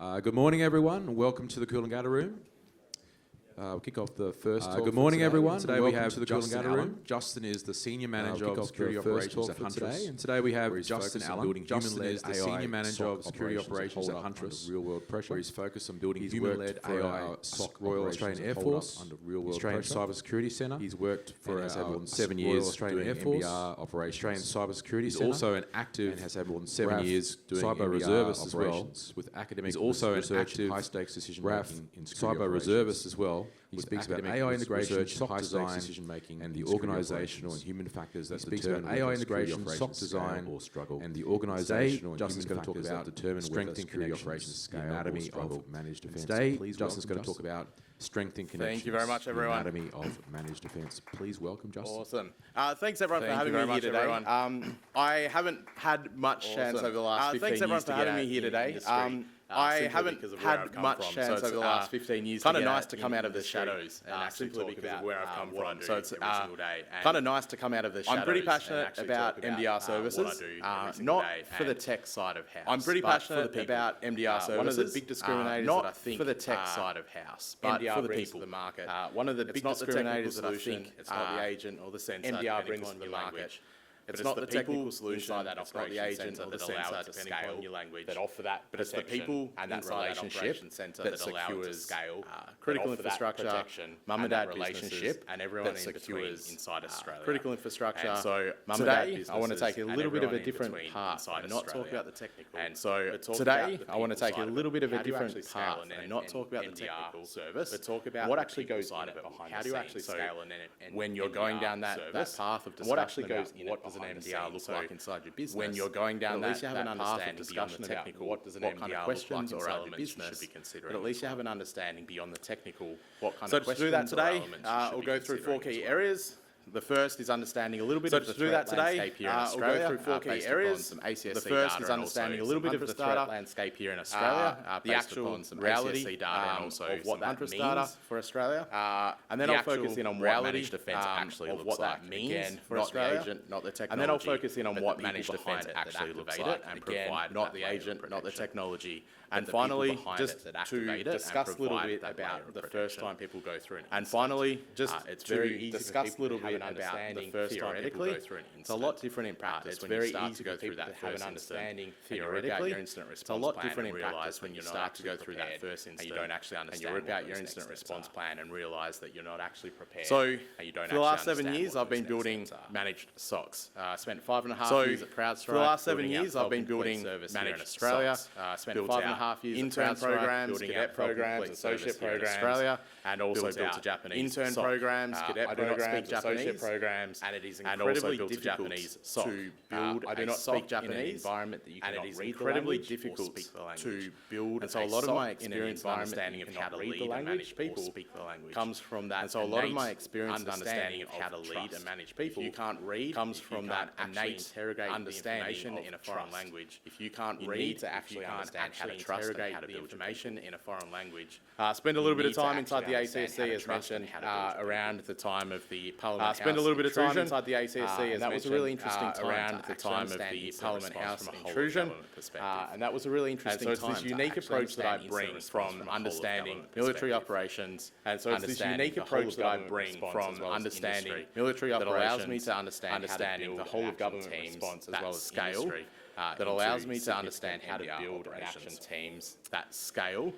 Good morning, everyone, and welcome to the Coolangatta Room. We'll kick off the first talk. Good morning, everyone. Today we have Justin Allen. Justin is the Senior Manager of Security Operations at Huntress. And today we have Justin Allen. Justin is the Senior Manager of Security Operations at Huntress, real-world pressure, where he's focused on building human-led AI SOC Royal Australian Air Force, under real-world Australian Cyber Security Centre. He's worked for has had more than 7 years Australian Air Force Australian Cyber Security Centre. He's also an active and has had more than 7 years doing cyber reservist as well, with academic. He's also an active high-stakes decision-making in cyber reservist as well. He speaks about AI integration, SOC design, decision-making, and the organisational and human factors that determine AI integration, SOC design, or struggle. And the organisational and Justin's going to talk about determine strengthening security operations, scale, anatomy of managed defence. Today, Justin's going to talk about strengthening connections. Thank you very much, everyone. Anatomy of managed defence. Please welcome Justin. Awesome. Thanks everyone for having me here today. I haven't had much chance over the last 15 years. Thanks everyone for having me here today. I haven't had much chance over the last 15 years. Kind of nice to come out of the shadows and actually talk about where I've come from. So it's kind of nice to come out of the shadows. I'm pretty passionate about MDR services, not for the tech side of house. I'm pretty passionate about MDR services. One of the big discriminators that I think for the tech side of house, but for the people, the market. One of the big discriminators that I think it's not the agent or the sensor MDR brings to the market. It's not the technical solution, it's not the agent or the sensor to scale your language that offer that, but it's the people and that relationship that secures scale, critical infrastructure, mum and dad relationship, and everyone that secures inside Australia. Critical infrastructure. And so today, I want to take a little bit of a different path and not talk about the technical. And so today, I want to take a little bit of a different path and not talk about the technical service, but talk about what actually goes in it behind. How do you actually scale when you're going down that path of discussion? What actually goes in it? An MDR look like inside your business? When you're going down that path of discussion about what does an MDR questions look like or elements should be considered, but at least you have an understanding beyond the technical what kind of questions. So to do that today, we'll go through 4 key areas. The first is understanding a little bit of the threat landscape here in Australia. We'll go through 4 key areas. The first is understanding a little bit of the threat landscape here in Australia, the actual reality of what that means for Australia, and then I'll focus in on what managed defence actually looks like. Again, for Australia, not the technology. And then I'll focus in on what managed defence actually looks like and provide not the agent, not the technology. And finally, just to discuss a little bit about the first time people go through it. And finally, just to discuss a little bit about the first time theoretically. It's a lot different in practice. It's very easy to go through that have an understanding theoretically. It's a lot different in practice when you start to go through that first instance and you don't actually understand. And you rip out your incident response plan and realise that you're not actually prepared. So for the last 7 years, I've been building managed SOCs. I spent 5.5 years at CrowdStrike. For the last 7 years, I've been building managed Australia. Spent 5.5 years intern programs, cadet programs, associate programs, Australia, and also built a Japanese intern programs, cadet programs, associate programs, and it is incredibly difficult to build. I do not speak Japanese in an environment that you cannot read. It is incredibly difficult to build. And so a lot of my experience and understanding of how to lead and manage people comes from that. And so a lot of my experience and understanding of how to lead and manage people, if you can't read, comes from that innate understanding in a foreign language. If you can't read, to actually understand how to trust and how to build information in a foreign language. Spend a little bit of time inside the ACSC, as mentioned, around the time of the Parliament House. Spend a little bit of time inside the ACSC, as that was a really interesting time around the time of the Parliament House intrusion, and that was a really interesting time. So it's this unique approach that I bring from understanding military operations, and so it's this unique approach that I bring from understanding military operations that allows me to understanding the whole of government response as well as scale. That allows me to understand how to build action teams that scale.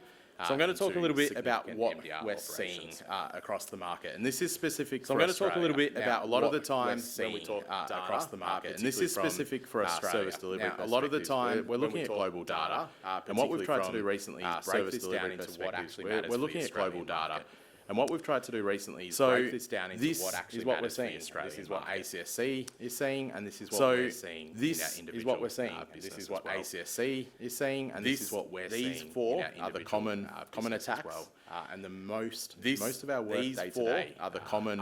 So I'm going to talk a little bit about what we're seeing across the market, and this is specific. So I'm going to talk a little bit about a lot of the time when we talk across the market, and this is specific for Australia. Service delivery. A lot of the time we're looking at global data, and what we've tried to do recently is break this down into what actually matters. We're looking at global data. And what we've tried to do recently is break this down into what actually matters for the Australian market. This is what ACSC is seeing, and this is what we're seeing in our individual business. This is what we're seeing. This is what ACSC is seeing, and this is what we're seeing. These 4 are the common attacks, and the most of our work day to day are the common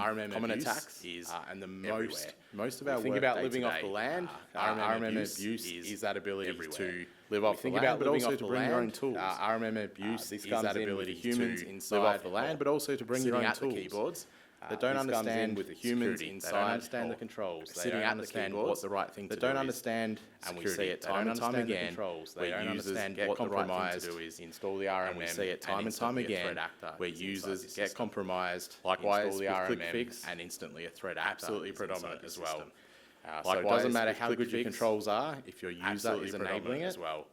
attacks, and the most of our work think about living off the land. RMM abuse is that ability to live off the land, but also to bring your own tools. RMM abuse is that ability humans inside live off the land, but also to bring your own tools. that don't understand with the humans inside. They don't understand the controls. They don't understand what the right thing to do is. They don't understand, and we see it time and time again, where users get compromised to install the RMM, and we see it time and time again, where users get compromised, likewise with quick fix, and instantly a threat actor absolutely predominant as well. So it doesn't matter how good your controls are if your user is enabling it as well.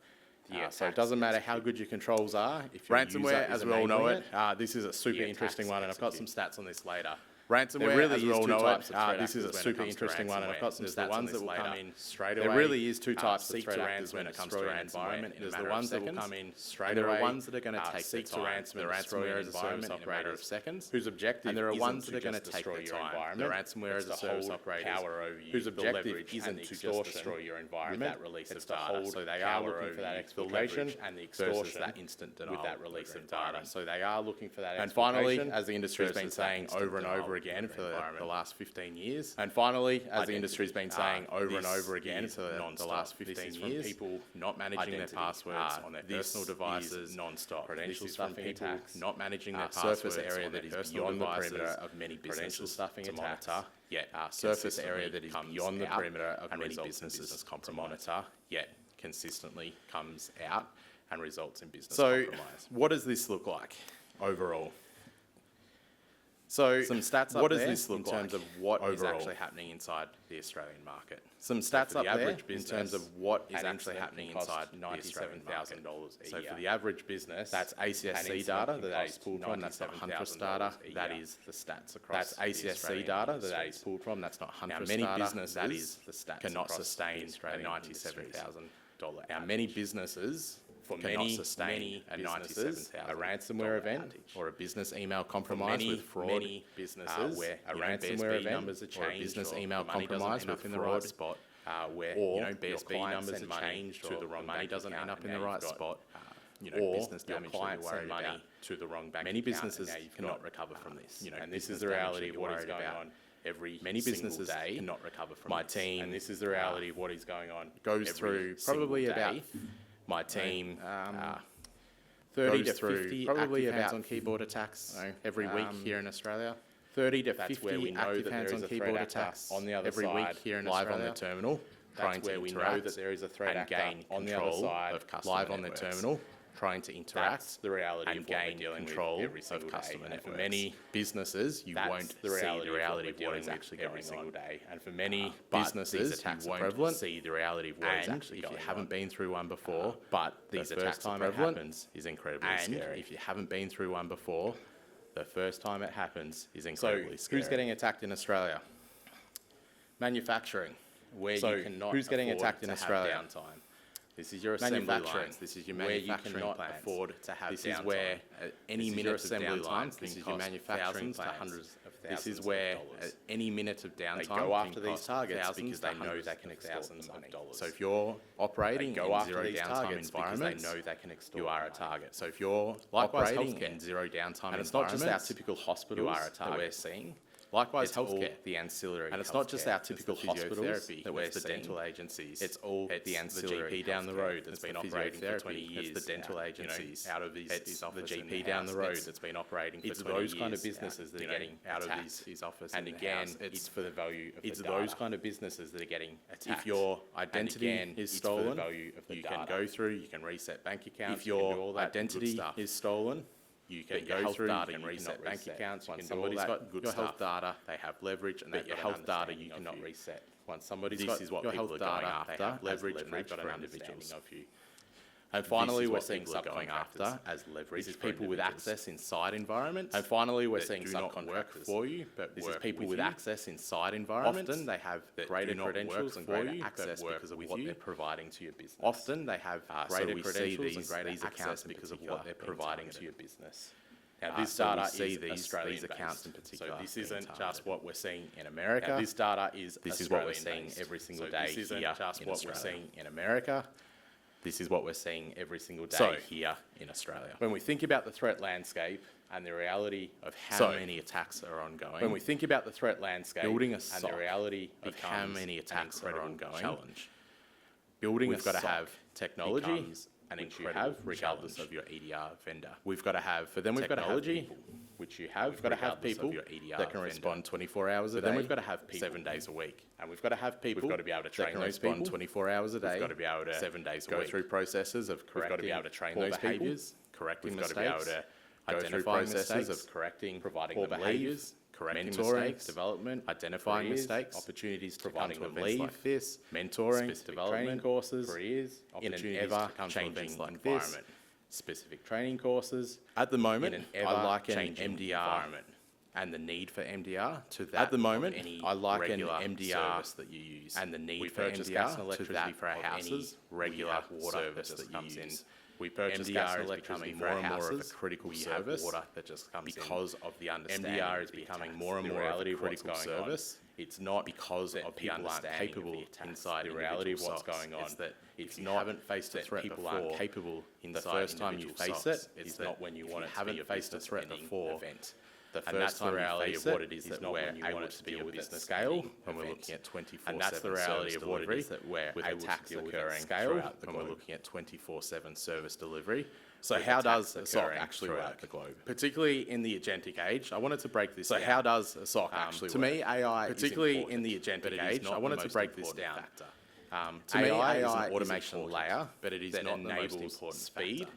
So it doesn't matter how good your controls are if your ransomware, as we all know it. This is a super interesting one, and I've got some stats on this later. Ransomware, really as we all know it, this is a super interesting one, and I've got some stats on this later. Come in straight away. There really is two types of threat actors when it comes to an environment. There's the ones that will come in straight away. There are ones that are going to take the time. The ransomware as a service operator of seconds, whose objective and there are ones that are going to take the time. The ransomware as a service operator power over you, whose objective isn't to just destroy your environment. That release of data, so they are looking for that exploitation and the extortion that instant denial with that release of data. So they are looking for that. And finally, as the industry has been saying over and over again for the last 15 years. And finally, as the industry's been saying over and over again for the last 15 years, people not managing their passwords on their personal devices, non-stop. Credential stuffing attacks, not managing their surface area that is beyond the perimeter of many businesses stuffing to monitor. Yet surface area that is beyond the perimeter of many businesses to monitor. Yet consistently comes out and results in business compromise. So what does this look like overall? So some stats up what does this look in terms of what overall is actually happening inside the Australian market? Some stats up there in terms of what is actually happening inside $97,000 a year. So for the average business, that's ACSC data that is pulled from. That's not Huntress data. That is the stats across. That's ACSC data that is pulled from. That's not Huntress data. Many businesses that is the stats cannot sustain a $97,000. Now many businesses cannot sustain a ransomware event or a business email compromise with fraud. Many businesses where a ransomware event numbers are changed, or a business email compromise within the right spot, where BSB numbers are changed to the wrong money doesn't end up in the right spot. Or business damage clients send money to the wrong bank. Many businesses cannot recover from this. And this is the reality of what is going on. Many businesses cannot recover from my team, and this is the reality of what is going on. Goes through probably about my team 30 to 50 probably about on keyboard attacks every week here in Australia. 30 to 50 where we know that there is a threat attacks on the other every side week here in live Australia. On the terminal. That's where we know that there is a threat and gain on the other side of customer live on the terminal. Trying to interact. That's the reality and gain control of customer networks. For many businesses, you won't see the reality of what is actually going on every single day. And for many businesses, you won't see the reality of what is actually going on. If you haven't been through one before, but the first time it happens is incredibly scary. And if you haven't been through one before, the first time it happens is incredibly scary. Who's getting attacked in Australia? Manufacturing, where you cannot who's getting attacked in Australia? Downtime. This is your assembly lines. This is your manufacturing plants. Afford to have this downtime. Is where any minute of downtime. This is your manufacturing to hundreds of thousands. This is where any minute of downtime. They go after these targets because they know they can extort some money. So if you're operating in zero downtime environments, they know they can extort. You are a target. So if you're operating in zero downtime, and it's not just our typical hospitals that we're seeing. Likewise, healthcare, the ancillary, and it's not just our typical hospitals that we're seeing. The dental agencies. It's all the ancillary. The GP down the road that's been operating for 20 years. It's the dental agencies out of these. It's the GP down the road that's been operating for 20 years. It's those kind of businesses that are getting out of his office. And again, it's for the value of the data. It's those kind of businesses that are getting attacked. If your identity is stolen, you can go through. You can reset bank accounts. If your identity is stolen. You can go through, you can reset bank accounts, once somebody's got your health data, they have leverage, and your health data you cannot reset. Once somebody's got your health data, they have leverage, and they've got an understanding of you. And finally, we're seeing going after as leverage. This is people with access inside environments. And finally, we're seeing subcontractors work for you, but this is people with access inside environments. Often they have greater credentials and greater access because of what they're providing to your business. Often they have greater credentials and greater access because of what they're providing to your business. Now, this data is these accounts in particular. So this isn't just what we're seeing in America. Now, this data is what we're seeing every single day here in Australia. This isn't just what we're seeing in America. This is what we're seeing every single day here in Australia. When we think about the threat landscape and the reality of how many attacks are ongoing, when we think about the threat landscape building a SOC and the reality of how many attacks are ongoing, challenge. Building we've got to have technology and incredible, regardless of your EDR vendor. We've got to have, but then we've got to have people, which you have. We've got to have people that can respond 24 hours a day. Then we've got to have people 7 days a week, and we've got to have people. We've got to be able to train those people 24 hours a day. We've got to be able to 7 days a week go through processes of correcting. We've got to be able to train those behaviors, correcting mistakes. We've got to be able to identify processes of correcting, providing poor behaviors. Correcting mistakes, development, identifying mistakes, opportunities, providing them leave like this, mentoring, development, training courses, careers, in an ever-changing environment. Specific training courses. At the moment, in an ever-changing environment, and the need for MDR to that. At the moment, I liken MDR service that you use, and the need for MDR gas and electricity for our houses, regular water service that comes in. We purchase gas and electricity more and more of a critical service water that just comes because of the understanding. MDR is becoming more and more reality of what's going on. It's not because of people aren't capable inside the reality of what's going on. It's that if you haven't faced a threat before, people aren't capable inside the first time you face it, it's not when you want it to be a faced a threat before. The first time reality of what it is that we're able to deal with at scale, and we're looking at 24/7 and that's the reality of what it is that we're able to deal with at scale, and we're looking at 24/7 service delivery. So how does a SOC actually work the globe? Particularly in the agentic age, I wanted to break this down. So how does a SOC actually work? To me, AI particularly in the agentic age, I wanted to break this down. To me, AI is an automation layer, but it is not the most important speed.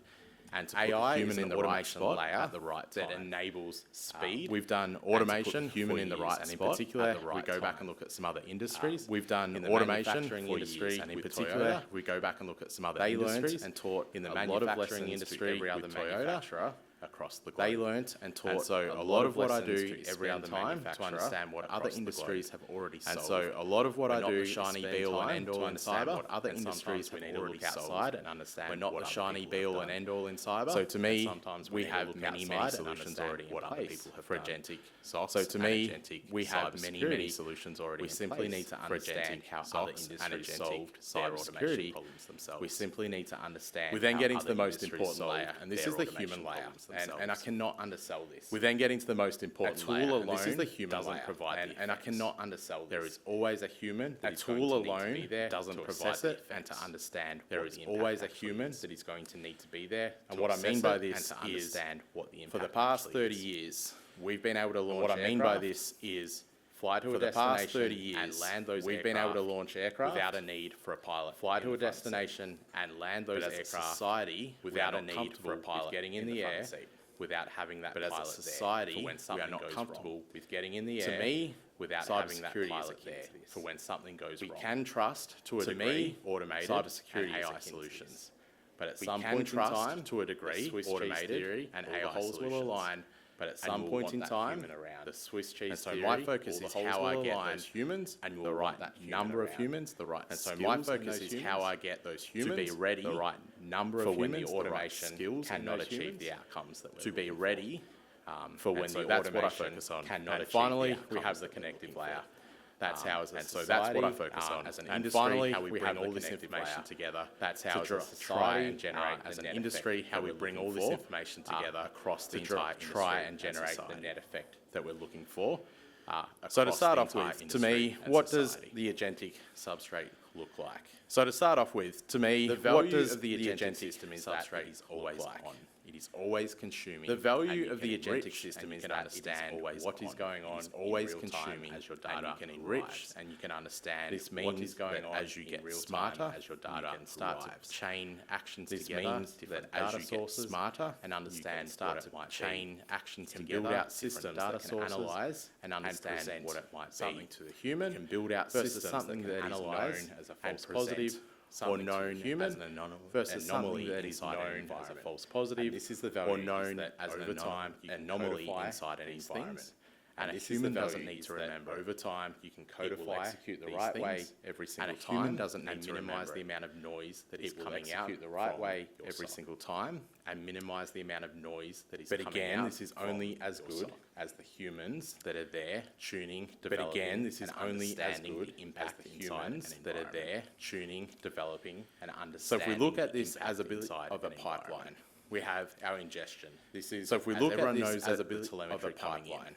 And to AI human in the automation layer at the right time. That enables speed. We've done automation, human in the right spot. And in particular, we go back and look at some other industries. We've done automation industry, and in particular, we go back and look at some other industries and taught in the manufacturing industry every other manufacturer across the globe. They learnt and taught. And so a lot of what I do every other time to understand what other industries have already solved. And so a lot of what I do shiny be-all and end-all in cyber. What other industries have already outside and understand. We're not the shiny be-all and end-all in cyber. So to me, we have many solutions already in place for agentic. So to me, we have many solutions already in place. We simply need to understand how other industries solved cybersecurity problems themselves. We simply need to understand. We then get into the most important layer, and this is the human layer. And I cannot undersell this. We then get into the most important layer. Alone, this is the human layer, provide and I cannot undersell this. There is always a human that is going to need to be there doesn't provide it and to understand. There is always a human that is going to need to be there. And what I mean by this is for the past 30 years, we've been able to launch. What I mean by this is fly to a destination 30 years and land those. We've been able to launch aircraft without a need for a pilot. Fly to a destination and land those aircraft. Society without a need for a pilot getting in the air. Without having that pilot there. But as a society, we are not comfortable with getting in the air. To me, without having that pilot there for when something goes wrong. We can trust to a degree automated cybersecurity and AI solutions. But at some point in time, to a degree, automated and AI holes will align. But at some point in time, the Swiss cheese theory, my focus is how I get those humans and the right number of humans, the right and so my focus is how I get those humans to be ready, the right number of humans, the automation skills cannot achieve the outcomes that to be ready for when the automation cannot achieve. Finally, we have the connective layer. That's how as a society, so that's what I focus on as an industry, finally, how we bring all this information together. That's how as a society and generate as an industry, how we bring all this information together across the entire try and generate the net effect that we're looking for. So to start off with, to me, what does the agentic substrate look like? So to start off with, to me, the value of the agentic system is that it is always on. It is always consuming. The value of the agentic system is that it is always what is going on, always consuming as your data, and you can enrich and you can understand this means what is going on as you get smarter, as your data you can start to chain actions together. This means that as you get smarter and understand, start to chain actions together, build out systems that can analyze and understand what it might be. Something to the human can build out systems something that is known as a false positive. Or known human as an anomaly versus something that is known as a false positive. This is the value or known as over time anomaly inside an environment. And a human doesn't need to remember. Over time, you can codify, execute the right way every single time. And a human doesn't need to minimize the amount of noise that is coming out the right way every single time, and minimize the amount of noise that is coming out. But again, this is only as good as the humans that are there tuning, developing. But again, this is only as good as the humans that are there tuning, developing, and understanding. So if we look at this as a bit of a pipeline, we have our ingestion. This is so if we look at this as a bit of a pipeline.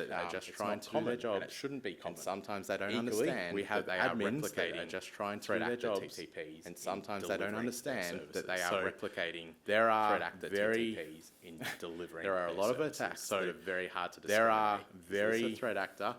that are just trying to do their jobs, and it shouldn't be common. And sometimes they don't Equally, understand we have that they admins are that are just trying to do their jobs, TTPs, and sometimes they don't understand that they are replicating there are threat actor TTPs in delivering. there are a lot of attacks so that are very hard to there are discriminate. very Is this a threat actor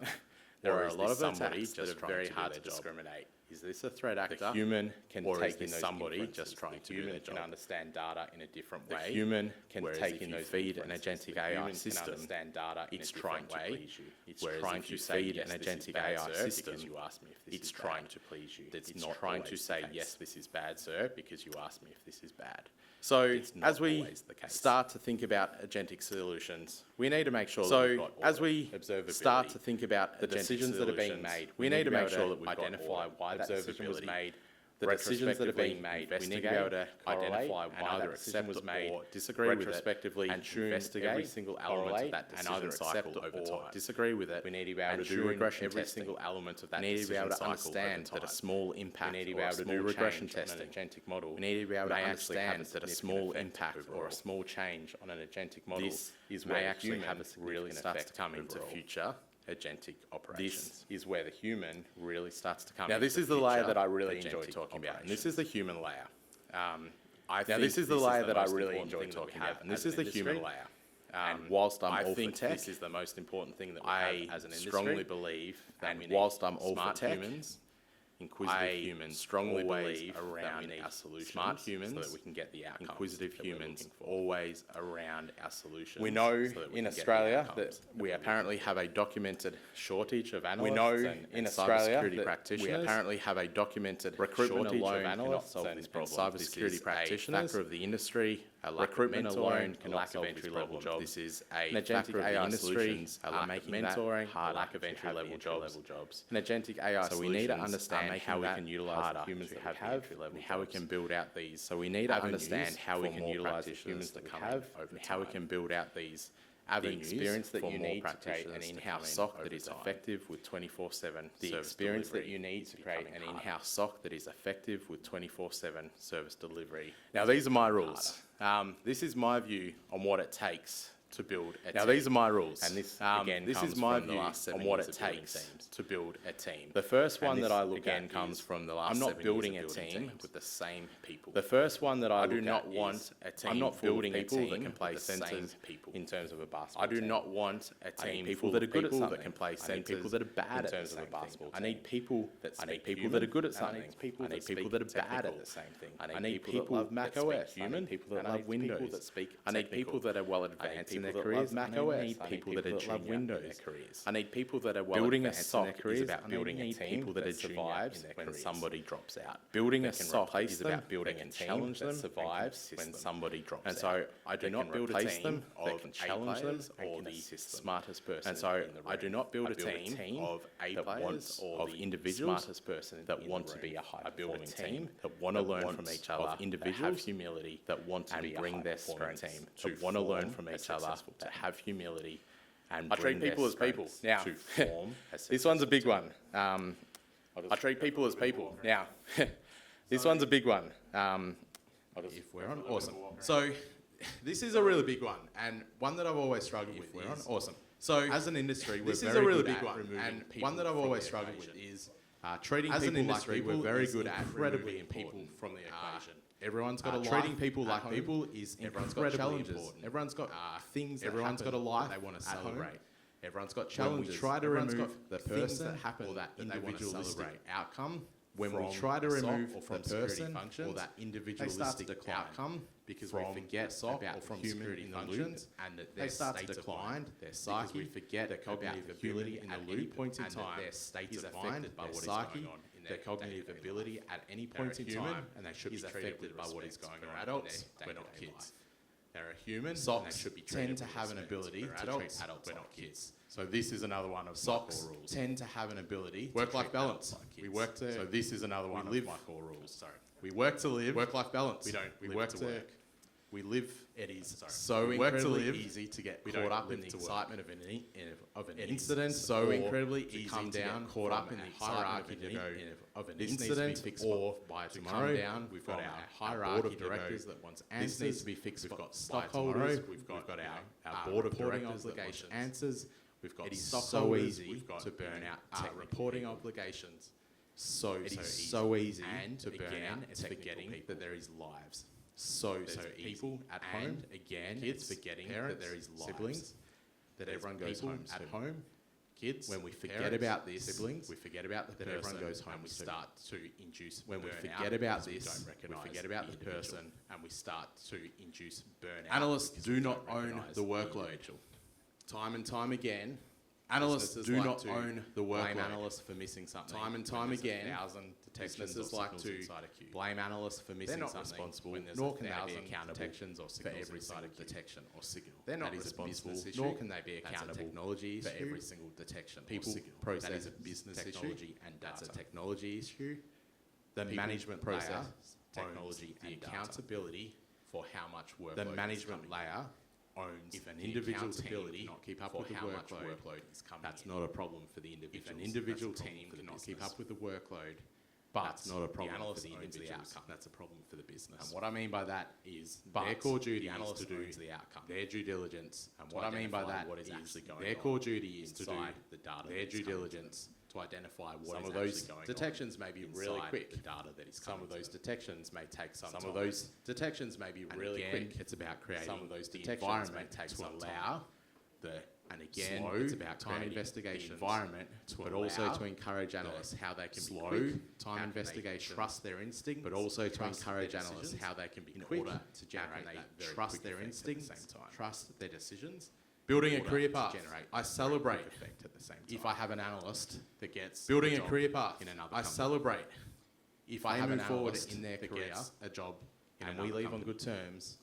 There are a lot of attacks that are very hard to discriminate. Is this a threat actor? The human can take in somebody just trying to do their job. Can understand data in a different way. The human can take in those feed an agentic AI system. Understand data in a different way. It's trying to feed an agentic AI system. You asked me if this is trying to please you. It's not trying to say yes, this is bad, sir, because you asked me if this is bad. So as we start to think about agentic solutions, we need to make sure that we've got as we start to think about the decisions that are being made, we need to make sure that we identify why that decision was made. The decisions that are being made, we need to be able to identify why that decision was made, or disagree with it, and investigate every single element of that decision cycle over time. Disagree with it. We need to be able to do regression testing. Every single element of that decision cycle. We need to be able to understand that a small impact or a small regression testing on an agentic model. We need to be able to understand that a small impact or a small change on an agentic model may actually have a significant effect to come into future agentic operations. This is where the human really starts to come in. Now, this is the layer that I really enjoy talking about, and this is the human layer. This is the layer that I really enjoy talking about, and this is the human layer. And whilst I'm all for tech, this is the most important thing that we have as an industry. I strongly believe that whilst I'm all for tech, inquisitive humans strongly believe around our solutions, smart humans, so that we can get the outcomes. Inquisitive humans always around our solutions. We know in Australia that we apparently have a documented shortage of analysts. We know in Australia that we apparently have a documented recruitment alone cannot solve this problem. Cybersecurity practitioners, a factor of the industry. Recruitment alone cannot solve entry-level jobs. This is a agentic AI solutions are making mentoring a lack of entry-level jobs. An agentic AI so we need to understand how we can utilize the humans that we have and how we can build out these. So we need to understand how we can utilize the humans that we have and how we can build out these avenues. The experience that you need to create an in-house SOC that is effective with 24/7 the experience that you need to create an in-house SOC that is effective with 24/7 service delivery. Now, these are my rules. This is my view on what it takes to build a team. Now, these are my rules. And this, again, this is my view on what it takes to build a team. The first one that I look at comes from the last 7 years. I'm not building a team with the same people. The first one that I do not want a team. I'm not building a team that can play centers in terms of a basketball. I do not want a team people that are good at something that can play centers. People that are bad in terms of a basketball. I need people that are good at something. I need people that are bad at the same thing. I need people that love Mac OS. I need people that love Windows. I need people that are well advanced in their careers. Mac OS. I need people that are love Windows. I need people that are well building a SOC is about building a team that survives when somebody drops out. Building a SOC is about building a team that survives when somebody drops out. And so I do not build a team that can challenge them or the smartest person. And so I do not build a team of A players or the individuals smartest person that want to be a high-performing team that want to learn from each other. Individuals have humility that want to bring their strengths to want to learn from each other that have humility. I treat people as people. Now, this one's a big one. I treat people as people. Now, this one's a big one. If we're on, awesome. So, this is a really big one, and one that I've always struggled with. We're on, awesome. So, as an industry, this is a really big one, and one that I've always struggled with is treating people like people. We're very good at removing people from the equation. Everyone's got a life. Treating people like people is incredibly important. Everyone's got things. Everyone's got a life they want to celebrate. Everyone's got challenges. When we try to remove the person that happen or that individualistic outcome, when we try to remove the person or that individualistic outcome, because we forget about from human functions and that they start to decline, their psyche, we forget the cognitive ability at any point in time, their state is affected by what is going on. Their cognitive ability at any point in time, and they should be affected by what is going on. Adults, we're not kids. They're a human. SOCs tend to have an ability to treat adults, we're not kids. So this is another one of SOCs tend to have an ability work-life balance. We work to. So this is another one of my core rules. Sorry, we work to live. Work-life balance. We don't. We work to work. We live. It is so incredibly easy to get caught up in the excitement of an incident. So incredibly easy to get caught up in the hierarchy of an incident, or by tomorrow down. We've got our hierarchy of directors that wants answers. This needs to be fixed. We've got stockholders. We've got our board of directors that wants answers. We've got so easy to burn out reporting obligations. So easy to burn out and forgetting that there is lives. So people at home, again, kids forgetting that there is lives, siblings, that everyone goes home at home, kids, when we forget about this, siblings, we forget about the person everyone goes home, and we start to induce when we forget about this, we forget about the person, and we start to induce burnout. Analysts do not own the workload. Time and time again, analysts do not own the workload. Blame analysts for missing something. Time and time again, businesses like to blame analysts for missing something. They're not responsible, nor can they be accountable detections or for every single detection or signal. They're not responsible, nor can they be accountable for every single detection. People process a business technology and that's a technology issue. The management process technology, the accountability for how much work. The management layer owns if an individual's ability cannot keep up with the workload is coming. That's not a problem for the individual. If an individual team cannot keep up with the workload, but that's not a problem for the individuals. That's a problem for the business. And what I mean by that is their core duty is to do the outcome, their due diligence. And what I mean by that is their core duty is to do the data, their due diligence to identify what some of those detections may be really quick. The data that is some of those detections may take some time. Of those detections may be really quick. It's about creating some of those detections may take to allow the it's about time investigation environment, but also to encourage analysts how they can be quick. Time investigation, trust their instinct, but also to encourage analysts how they can be quick to generate that trust their instincts, trust their decisions. Building a career path. I celebrate at the same time. If I have an analyst that gets building a career path in another company. I celebrate if I move forward in their career, a job, and we leave on good terms.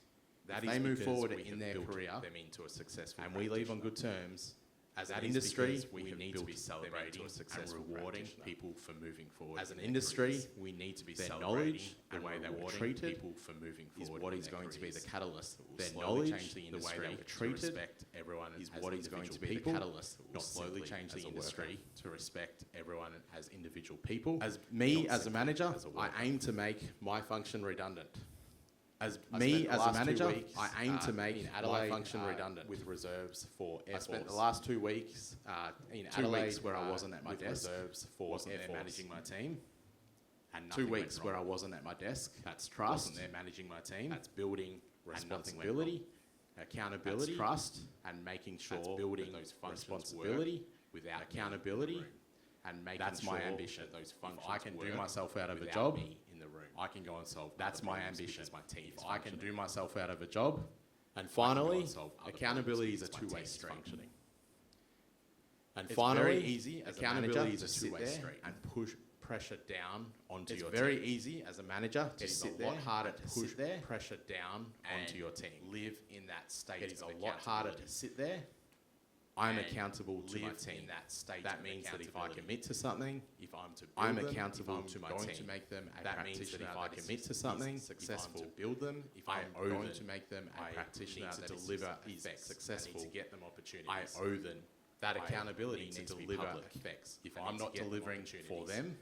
That is they move forward in their career them into a successful and we leave on good terms. As an industry, we need to be celebrating and rewarding people for moving forward. As an industry, we need to be celebrating the way they were treated. People for moving forward is what is going to be the catalyst. Their knowledge, the way they were treated, everyone is what is going to be the catalyst. Not slowly change the industry to respect everyone as individual people. As me as a manager, I aim to make my function redundant. As me as a manager, I aim to make my function redundant with reserves for Air Force. I spent the last 2 weeks in Adelaide where I wasn't at my desk. Reserves for Air Force. Managing my team. And 2 weeks where I wasn't at my desk. That's trust. Wasn't there managing my team. That's building responsibility, accountability, that's trust, and making sure that's building those responsibility without accountability, and making that's sure my ambition. Those functions if I can do myself out of a job. I can go and solve. That's my ambition. My team. If I can do myself out of a job, and finally, accountability is a two-way street. And finally, easy. Accountability is a two-way street. And push pressure down onto your team. It's very easy as a manager to sit there. It's a lot harder to push pressure down onto your team. Live in that state. It is a lot harder to sit there. I'm accountable to my team. That means that if I commit to something, if I'm to build I'm accountable to my team. To make them a that means that if I commit to something, successful, to build them, if I'm going to make them a practitioner to deliver effects, successful, to get them opportunities, I owe them that accountability to deliver effects. If I'm not delivering for them,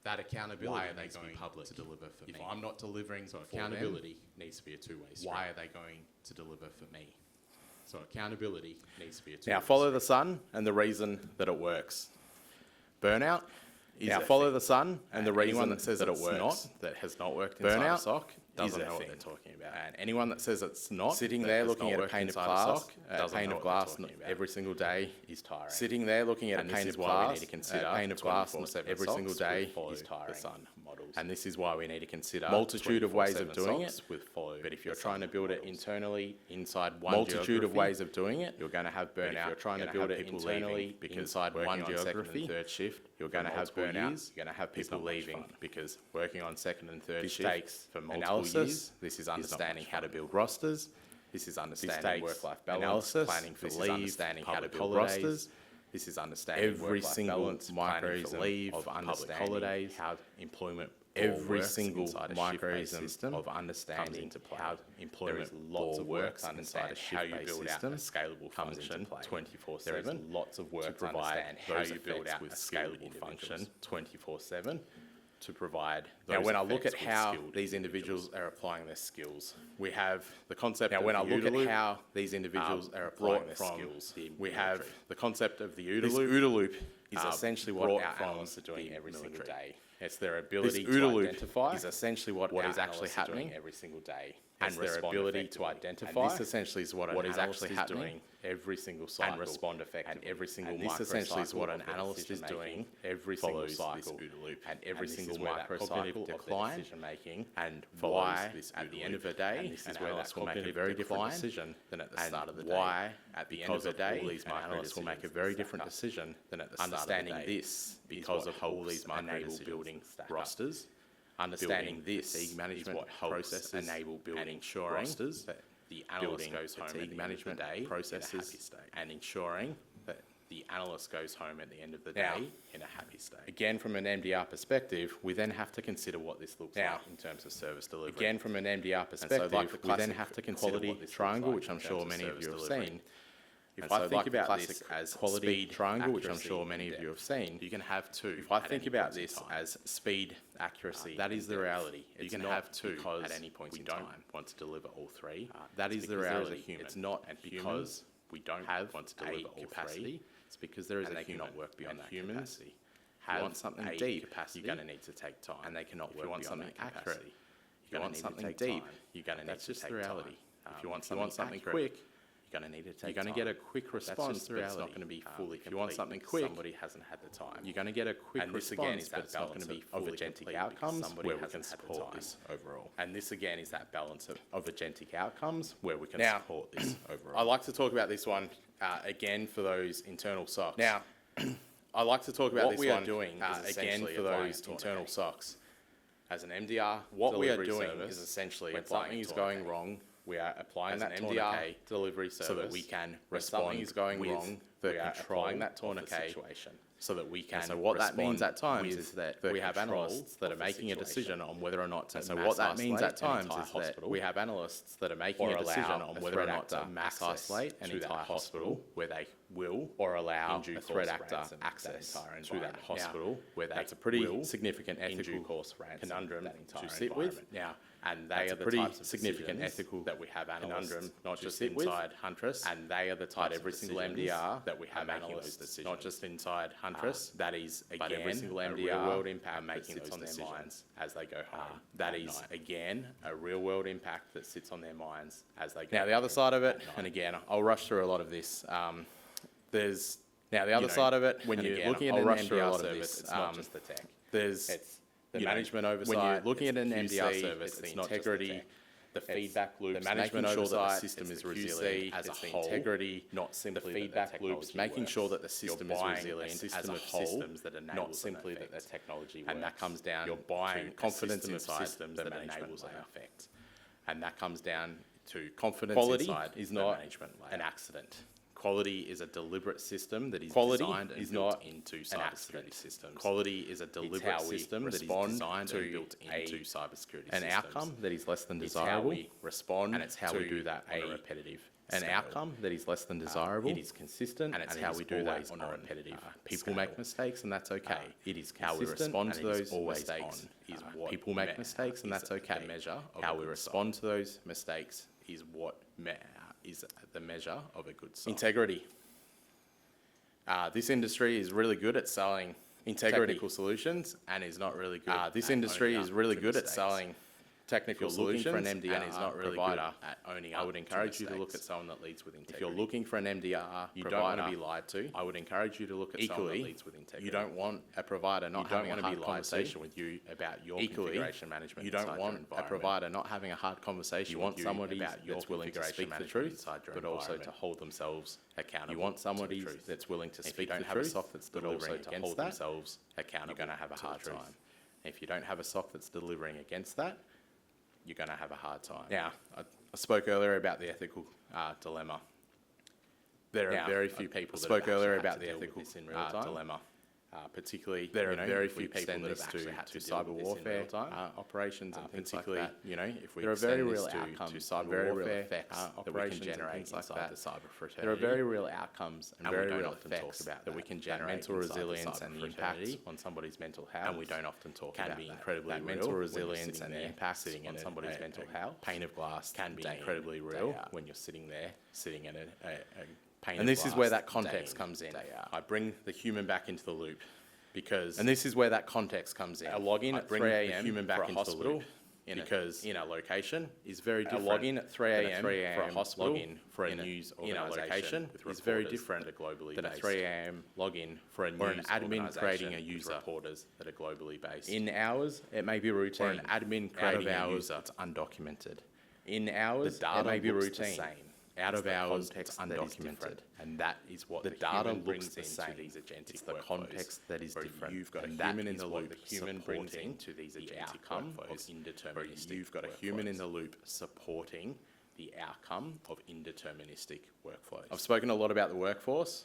that accountability needs to be public to deliver for me. If I'm not delivering for accountability needs to be a two-way street. Why are they going to deliver for me? So accountability needs to be a two-way. Now follow the sun and the reason that it works. Burnout. Now follow the sun and the reason that says that it works. That has not worked inside a SOC doesn't know what they're talking about. And anyone that says it's not sitting there looking at a pane of glass, every single day is tiring. Sitting there looking at a pane of glass, every single day is tiring. And this is why we need to consider multitude of ways of doing it. But if you're trying to build it internally inside one multitude of ways of doing it, you're going to have burnout. If you're trying to build it internally inside one geography, and third shift, you're going to have burnout. You're going to have people leaving because working on second and third shift takes for multiple years. This is understanding how to build rosters. This is understanding work-life balance, planning for leave, understanding how to build rosters. This is understanding every single microism of understanding holidays, how employment every single microism of understanding how employment lots of work to understand how you build out a scalable function 24/7. There is lots of work to understand how you build out a scalable function 24/7 to provide those. Now, when I look at how these individuals are applying their skills, we have the concept. Now, when I look at how these individuals are applying their skills, we have the concept of the OODA loop. OODA loop is essentially what our analysts are doing every single day. It's their ability to identify is essentially what is actually happening every single day. and their ability to identify. And this essentially is what is actually happening every single cycle and respond effectively. And every single microcycle. This essentially is what an analyst is doing every single cycle. And every single microcycle decline decision making and why at the end of the day, this is where that will make a very different decision than at the start of the day. Why at the end of the day, these analysts will make a very different decision than at the start of the day. Understanding this because of all these enable building rosters. Understanding this is what processes enable building and ensuring rosters that the analyst goes home at the management day processes and ensuring that the analyst goes home at the end of the day in a happy state. Again, from an MDR perspective, we then have to consider what this looks like in terms of service delivery. Again, from an MDR perspective, we then have to consider what this triangle, which I'm sure many of you have seen. If I think about this as quality triangle, which I'm sure many of you have seen, you can have two. If I think about this as speed, accuracy, that is the reality. You can have two at any point in time. We don't want to deliver all three. That is the reality. It's not because we don't want to deliver all three. It's because there is a human work beyond that capacity. If you want something deep, you're going to need to take time, and they cannot work beyond that capacity. If you want something deep, you're going to need to take time. That's just the reality. If you want something quick, you're going to need to take time. You're going to get a quick response, but it's not going to be fully complete. If you want something quick, somebody hasn't had the time. You're going to get a quick response, but it's not going to be of agentic outcomes where we can support this overall. And this again is that balance of agentic outcomes where we can support this overall. I like to talk about this one again for those internal SOCs. Now, I like to talk about what this one doing again for those internal SOCs. As an MDR, what we are doing is essentially when something is going wrong, we are applying that tourniquet delivery service so that we can respond. Something is going wrong, we are applying that tourniquet situation so that we can. So what that means at times is that we have analysts that are making a decision on whether or not to. So what that means at times is that we have analysts that are making a decision on whether or not to mass isolate an entire hospital where they will or allow a threat actor access to that hospital where they. That's a pretty significant ethical conundrum to sit with. Now. And they are the types of significant ethical that we have conundrum, not just inside Huntress. And they are the type every single MDR that we have analysts, not just inside Huntress. That is again every single MDR real world impact making those on their minds as they go home. That is again a real world impact that sits on their minds as they go. Now the other side of it, and again I'll rush through a lot of this. There's now the other side of it when you're looking at an MDR service, it's not just the tech. There's the management oversight. When you're looking at an MDR service, the integrity, the feedback loops, the management making sure that the system is resilient as a whole. Integrity, not simply the feedback loops, making sure that the system is resilient as a whole, not simply that the technology works. And that comes down to confidence inside systems that enables an effect. And that comes down to confidence inside is not an accident. Quality is a deliberate system that is designed and built into cybersecurity systems. Quality is a deliberate system that is designed and built into cybersecurity systems. An outcome that is less than desirable. It's how we respond, and it's how we do that on a repetitive An outcome that is less than desirable. It is consistent, and it's how we do that on a repetitive. People make mistakes, and that's okay. It is how we respond to those mistakes. People make mistakes, and that's okay. How we respond to those mistakes is what is the measure of a good SOC. Integrity. This industry is really good at selling technical solutions and is not really good. This industry is really good at selling technical solutions for an MDR and is not really good at owning up. I would encourage you to look at someone that leads with integrity. If you're looking for an MDR you don't want to be lied to, I would encourage you to look at someone that leads with integrity. You don't want a provider not having a hard conversation with you about your configuration management. You don't want a provider not having a hard conversation with you about that's willing to speak the truth, but also to hold themselves accountable. You want somebody that's willing to speak the truth, but also to hold themselves accountable. You're going to have a hard time. If you don't have a SOC that's delivering against that, you're going to have a hard time. Now, I spoke earlier about the ethical dilemma. There are very few people that spoke earlier about the ethical dilemma. Particularly, there are very few people that have actually had to cyber warfare operations, and particularly, if we extend this to cyber warfare effects that we can generate inside the cyber fraternity. There are very real outcomes and very real effects that we can generate mental resilience and the impact on somebody's mental health. And we don't often talk about that. Can be incredibly real. Mental resilience and the impact on somebody's mental health. Pane of glass can be incredibly real when you're sitting there, sitting in a and this is where that context comes in. I bring the human back into the loop because, and this is where that context comes in. A login at 3 a.m. human back into the loop in a location is very different. A login at 3 a.m. for a hospital login for a news organisation is very different than a 3 a.m. login for a news or an admin creating a user reporters that are globally based. In hours, it may be routine. Or an admin creating a user, it's undocumented. In hours, the data it may be routine. Out of hours, it's undocumented. And that is what the data brings into these agentic It's the context that is different. You've got a human in the loop. The human brings into these agentic workflows. You've got a human in the loop supporting the outcome of indeterministic workflows. I've spoken a lot about the workforce,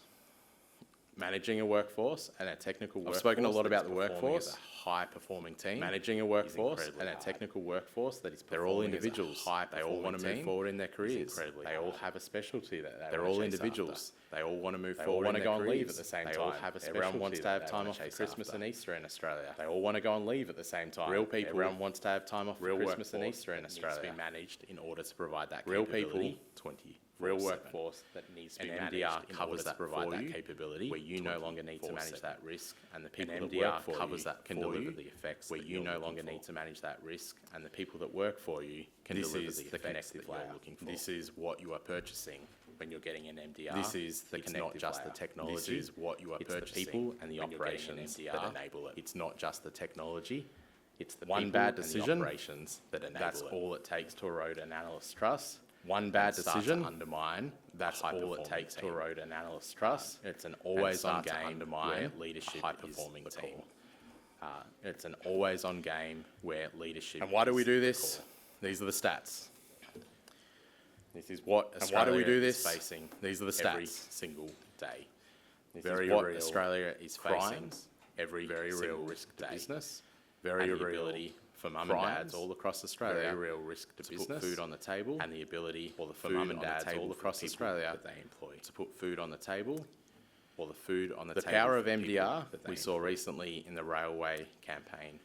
managing a workforce and a technical workforce. I've spoken a lot about the workforce, a high-performing team, managing a workforce and a technical workforce that is they're all individuals. They all want to move forward in their careers. They all have a specialty that they're all individuals. They all want to move forward in their careers. They all want to go on leave at the same time. They all have a specialty. Everyone wants to have time off for Christmas and Easter in Australia. They all want to go on leave at the same time. Real people. Everyone wants to have time off for Christmas and Easter in Australia. Needs to be managed in order to provide that capability. Real people. Real workforce that needs to be managed covers that provide that capability where you no longer need to manage that risk and the people that work for covers that can deliver the effects where you no longer need to manage that risk and the people that work for you can deliver the effects that you're looking for. This is what you are purchasing when you're getting an MDR. This is the connective layer. It's not just the technology. This is what you are purchasing. It's the people and the operations that enable it. It's not just the technology. It's the one bad decision operations that enable it. That's all it takes to erode an analyst's trust. One bad decision undermine. That's all it takes to erode an analyst's trust. It's an always-on game undermine leadership high-performing team. It's an always-on game where leadership. And why do we do this? These are the stats. This is what Australia is facing. These are the stats every single day. This is what Australia is facing every very real risk to business. Very real for mum and dads all across Australia. Very real risk to business. Put food on the table, and the ability for mum and dads all across Australia that they employ to put food on the table, or the food on the table. The power of MDR we saw recently in the railway campaign.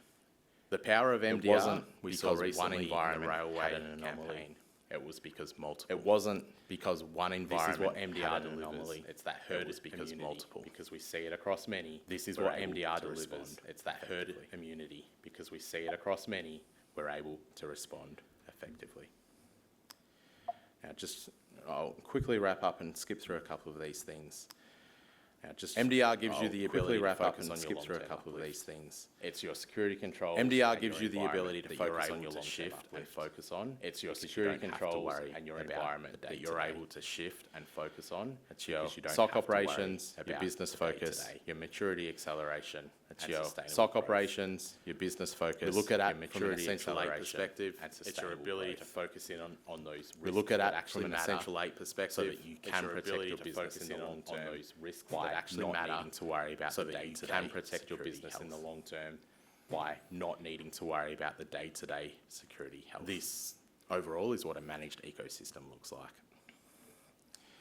The power of MDR we saw recently in the railway campaign. It was because multiple. It wasn't because one environment. This is what MDR delivers. It's that herd is because multiple. Because we see it across many. This is what MDR delivers. It's that herd immunity. Because we see it across many, we're able to respond effectively. Now, I'll quickly wrap up and skip through a couple of these things. MDR gives you the ability to focus on skip through a couple of these things. It's your security controls. MDR gives you the ability to focus on your long shift and focus on. It's your security controls and your environment that you're able to shift and focus on. It's your SOC operations, your business focus, your maturity acceleration. It's your SOC operations, your business focus. We look at that from an essential 8 perspective. It's your ability to focus in on those risks. We look at that from an essential 8 perspective so that you can protect your business in the long term. On those risks that actually matter to worry about so that you can protect your business in the long term by not needing to worry about the day-to-day security health. This overall is what a managed ecosystem looks like.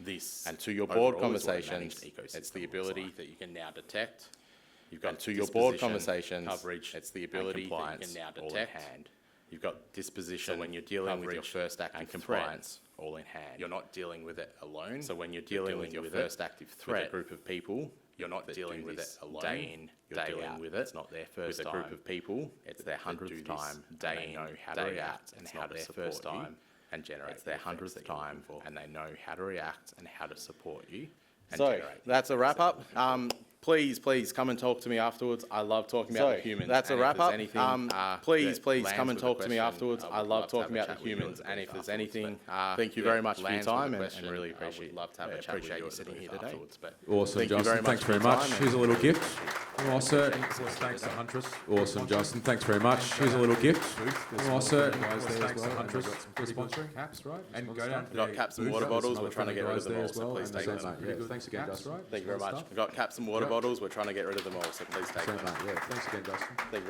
This and to your board conversations, it's the ability that you can now detect. You've got to your board conversations coverage. It's the ability that you can now detect. You've got disposition. So when you're dealing with your first active compliance, all in hand. You're not dealing with it alone. So when you're dealing with your first active threat, with a group of people, you're not dealing with it alone. Day in, you're dealing with it. It's not their first time. With a group of people, it's their 100th time. Day in, know how to react and how to support you and generate. It's their 100th time, and they know how to react and how to support you. So that's a wrap up. Please come and talk to me afterwards. I love talking about the humans. That's a wrap up. Please come and talk to me afterwards. I love talking about the humans. And if there's anything, thank you very much for your time and really appreciate you sitting here today. Awesome, Justin. Thanks very much. Here's a little gift. Thanks to Huntress. Awesome, Justin. Thanks very much. Here's a little gift. Thanks to Huntress for sponsoring caps, right? And go down. We've got caps and water bottles. We're trying to get rid of them all, so please take them. Thanks again, Justin. Thank you very much. We've got caps and water bottles. We're trying to get rid of them all, so please take them. Thanks again, Justin. Thank you very much.